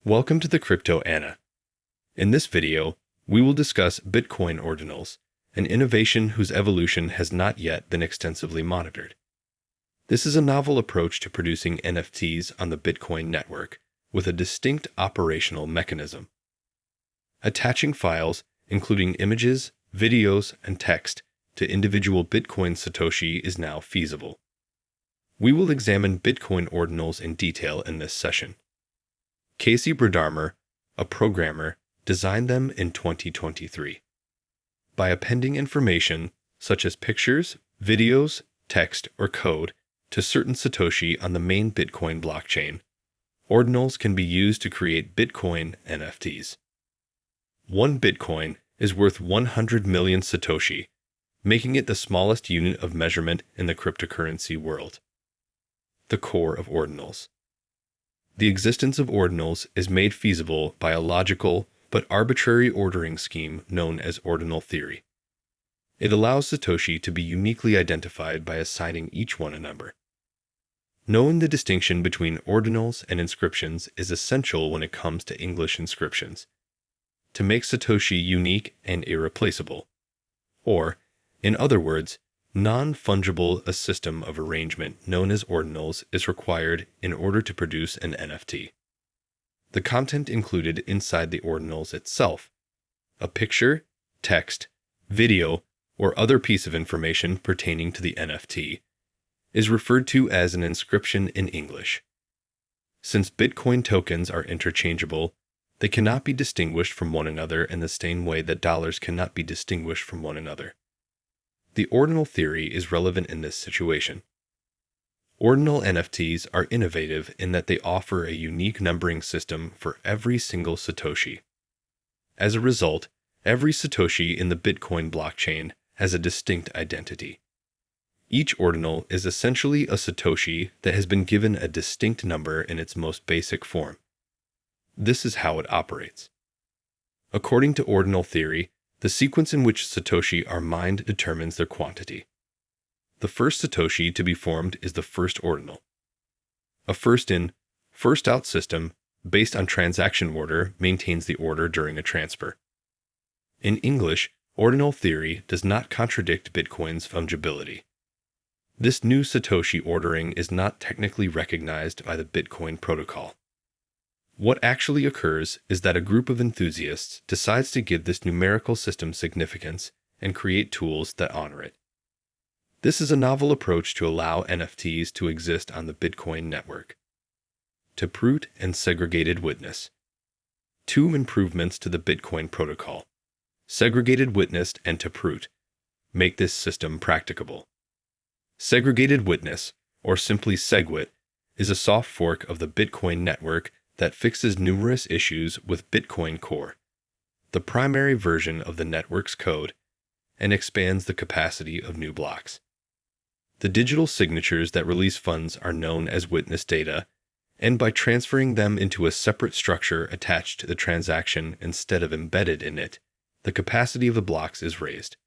Welcome to the Crypto Anna. In this video, we will discuss Bitcoin Ordinals, an innovation whose evolution has not yet been extensively monitored. This is a novel approach to producing NFTs on the Bitcoin network with a distinct operational mechanism. Attaching files, including images, videos, and text, to individual Bitcoin Satoshi is now feasible. We will examine Bitcoin Ordinals in detail in this session. Casey Bradarmer, a programmer, designed them in 2023. By appending information, such as pictures, videos, text, or code, to certain Satoshi on the main Bitcoin blockchain, Ordinals can be used to create Bitcoin NFTs. One Bitcoin is worth 100 million Satoshi, making it the smallest unit of measurement in the cryptocurrency world. The core of Ordinals. The existence of ordinals is made feasible by a logical but arbitrary ordering scheme known as ordinal theory. It allows Satoshi to be uniquely identified by assigning each one a number. Knowing the distinction between ordinals and inscriptions is essential when it comes to English inscriptions, to make Satoshi unique and irreplaceable, or, in other words, non-fungible. A system of arrangement known as ordinals is required in order to produce an NFT. The content included inside the ordinals itself, a picture, text, video, or other piece of information pertaining to the NFT, is referred to as an inscription in English. Since Bitcoin tokens are interchangeable, they cannot be distinguished from one another in the same way that dollars cannot be distinguished from one another. The ordinal theory is relevant in this situation. Ordinal NFTs are innovative in that they offer a unique numbering system for every single Satoshi. As a result, every Satoshi in the Bitcoin blockchain has a distinct identity. Each ordinal is essentially a Satoshi that has been given a distinct number in its most basic form. This is how it operates. According to ordinal theory, the sequence in which Satoshi are mined determines their quantity. The first Satoshi to be formed is the first ordinal. A first-in, first-out system based on transaction order maintains the order during a transfer. In English, ordinal theory does not contradict Bitcoin's fungibility. This new Satoshi ordering is not technically recognized by the Bitcoin protocol. What actually occurs is that a group of enthusiasts decides to give this numerical system significance and create tools that honor it. This is a novel approach to allow NFTs to exist on the Bitcoin network. Taproot and segregated witness. Two improvements to the Bitcoin protocol, segregated witness and taproot, make this system practicable. Segregated witness, or simply SegWit, is a soft fork of the Bitcoin network that fixes numerous issues with Bitcoin Core, the primary version of the network's code, and expands the capacity of new blocks. The digital signatures that release funds are known as witness data, and by transferring them into a separate structure attached to the transaction instead of embedded in it, the capacity of the blocks is raised.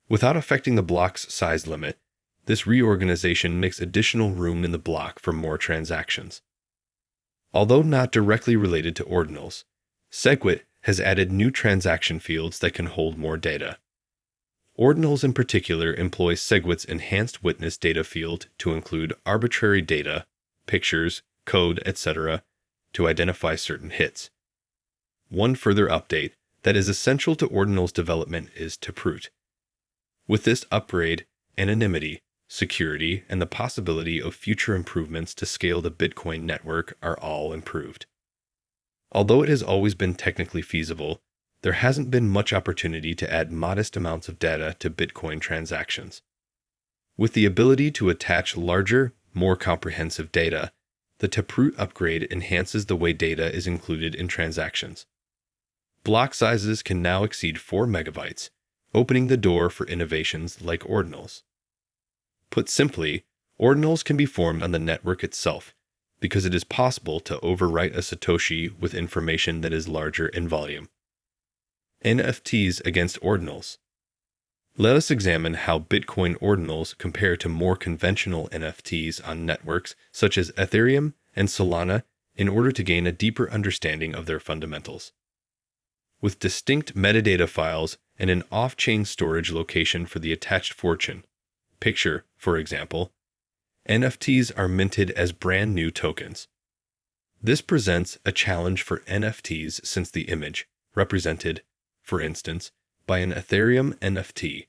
Without affecting the block's size limit, this reorganization makes additional room in the block for more transactions. Although not directly related to ordinals, SegWit has added new transaction fields that can hold more data. Ordinals in particular employ SegWit's enhanced witness data field to include arbitrary data, pictures, code, etc., to identify certain hits. One further update that is essential to ordinals development is taproot. With this upgrade, anonymity, security, and the possibility of future improvements to scale the Bitcoin network are all improved. Although it has always been technically feasible, there hasn't been much opportunity to add modest amounts of data to Bitcoin transactions. With the ability to attach larger, more comprehensive data, the taproot upgrade enhances the way data is included in transactions. Block sizes can now exceed 4 megabytes, opening the door for innovations like ordinals. Put simply, ordinals can be formed on the network itself because it is possible to overwrite a Satoshi with information that is larger in volume. NFTs against ordinals. Let us examine how Bitcoin ordinals compare to more conventional NFTs on networks such as Ethereum and Solana in order to gain a deeper understanding of their fundamentals. With distinct metadata files and an off-chain storage location for the attached fortune, picture, for example, NFTs are minted as brand new tokens. This presents a challenge for NFTs since the image, represented, for instance, by an Ethereum NFT,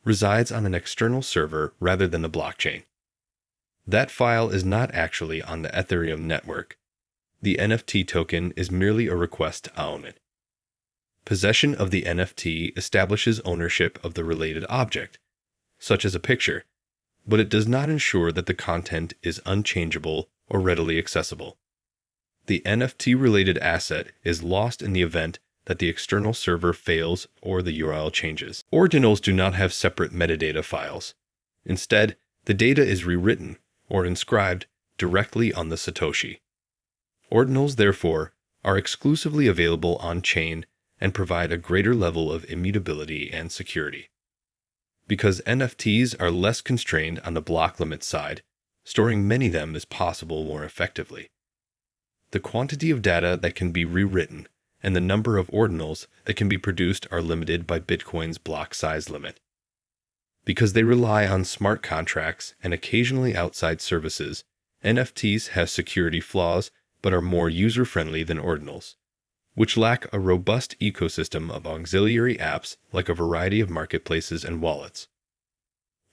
resides on an external server rather than the blockchain. That file is not actually on the Ethereum network. The NFT token is merely a request to own it. Possession of the NFT establishes ownership of the related object, such as a picture, but it does not ensure that the content is unchangeable or readily accessible. The NFT-related asset is lost in the event that the external server fails or the URL changes. Ordinals do not have separate metadata files. Instead, the data is rewritten or inscribed directly on the Satoshi. Ordinals, therefore, are exclusively available on-chain and provide a greater level of immutability and security. Because NFTs are less constrained on the block limit side, storing many of them is possible more effectively. The quantity of data that can be rewritten and the number of ordinals that can be produced are limited by Bitcoin's block size limit. Because they rely on smart contracts and occasionally outside services, NFTs have security flaws but are more user-friendly than ordinals, which lack a robust ecosystem of auxiliary apps like a variety of marketplaces and wallets.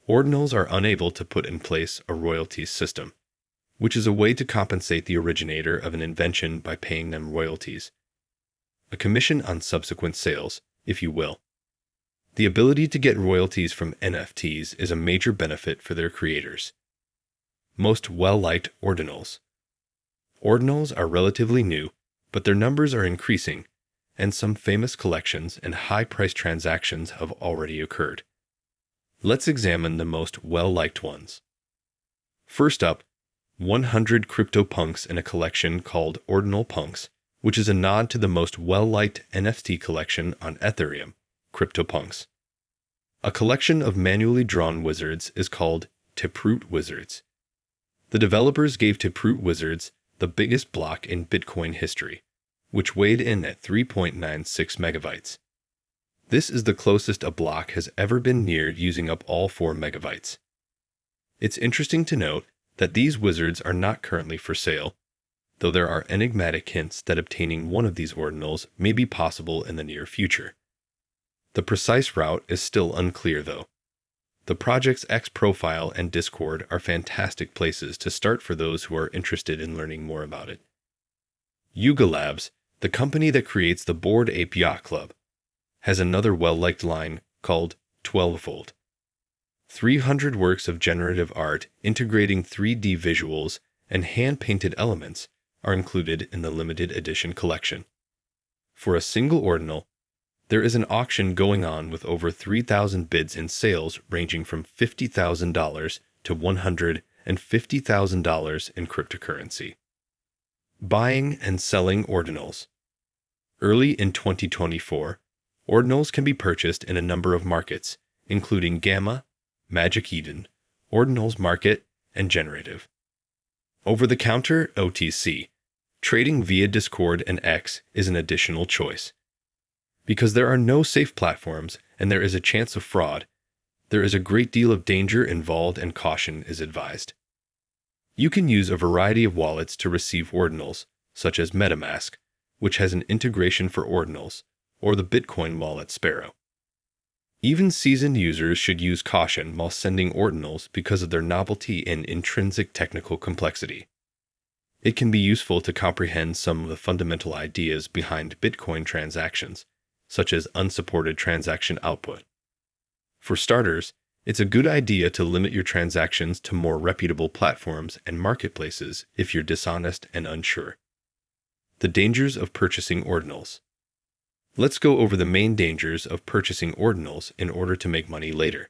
Ordinals are unable to put in place a royalties system, which is a way to compensate the originator of an invention by paying them royalties. A commission on subsequent sales, if you will. The ability to get royalties from NFTs is a major benefit for their creators. Most well-liked ordinals. Ordinals are relatively new, but their numbers are increasing, and some famous collections and high-priced transactions have already occurred. Let's examine the most well-liked ones. First up, 100 CryptoPunks in a collection called Ordinal Punks, which is a nod to the most well-liked NFT collection on Ethereum, CryptoPunks. A collection of manually drawn wizards is called Taproot Wizards. The developers gave Taproot Wizards the biggest block in Bitcoin history, which weighed in at 3.96 megabytes. This is the closest a block has ever been neared using up all 4 megabytes. It's interesting to note that these wizards are not currently for sale, though there are enigmatic hints that obtaining one of these ordinals may be possible in the near future. The precise route is still unclear, though. The project's X profile and Discord are fantastic places to start for those who are interested in learning more about it. Yuga Labs, the company that creates the Bored Ape Yacht Club, has another well-liked line called 12-fold. 300 works of generative art integrating 3D visuals and hand-painted elements are included in the limited edition collection. For a single ordinal, there is an auction going on with over 3,000 bids in sales ranging from $50,000 to $150,000 in cryptocurrency. Buying and selling ordinals. Early in 2024, ordinals can be purchased in a number of markets, including Gamma, Magic Eden, Ordinals Market, and Generative. Over-the-counter OTC. Trading via Discord and X is an additional choice. Because there are no safe platforms and there is a chance of fraud, there is a great deal of danger involved and caution is advised. You can use a variety of wallets to receive ordinals, such as MetaMask, which has an integration for ordinals, or the Bitcoin wallet Sparrow. Even seasoned users should use caution while sending ordinals because of their novelty and intrinsic technical complexity. It can be useful to comprehend some of the fundamental ideas behind Bitcoin transactions, such as unsupported transaction output. For starters, it's a good idea to limit your transactions to more reputable platforms and marketplaces if you're dishonest and unsure. The dangers of purchasing ordinals. Let's go over the main dangers of purchasing ordinals in order to make money later.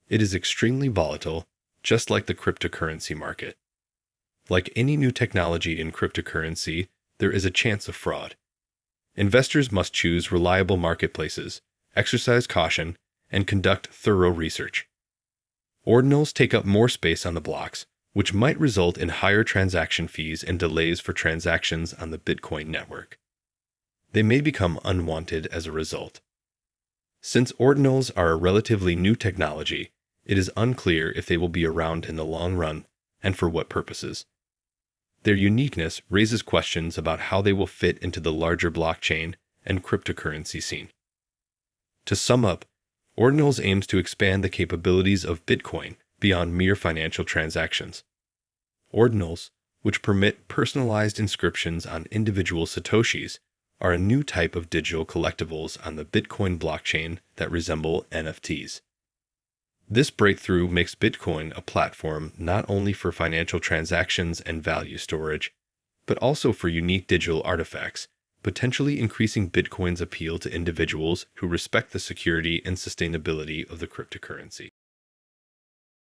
It is extremely volatile, just like the cryptocurrency market. Like any new technology in cryptocurrency, there is a chance of fraud. Investors must choose reliable marketplaces, exercise caution, and conduct thorough research. Ordinals take up more space on the blocks, which might result in higher transaction fees and delays for transactions on the Bitcoin network. They may become unwanted as a result. Since ordinals are a relatively new technology, it is unclear if they will be around in the long run and for what purposes. Their uniqueness raises questions about how they will fit into the larger blockchain and cryptocurrency scene. To sum up, Ordinals aims to expand the capabilities of Bitcoin beyond mere financial transactions. Ordinals, which permit personalized inscriptions on individual satoshis, are a new type of digital collectibles on the Bitcoin blockchain that resemble NFTs. This breakthrough makes Bitcoin a platform not only for financial transactions and value storage, but also for unique digital artifacts, potentially increasing Bitcoin's appeal to individuals who respect the security and sustainability of the cryptocurrency.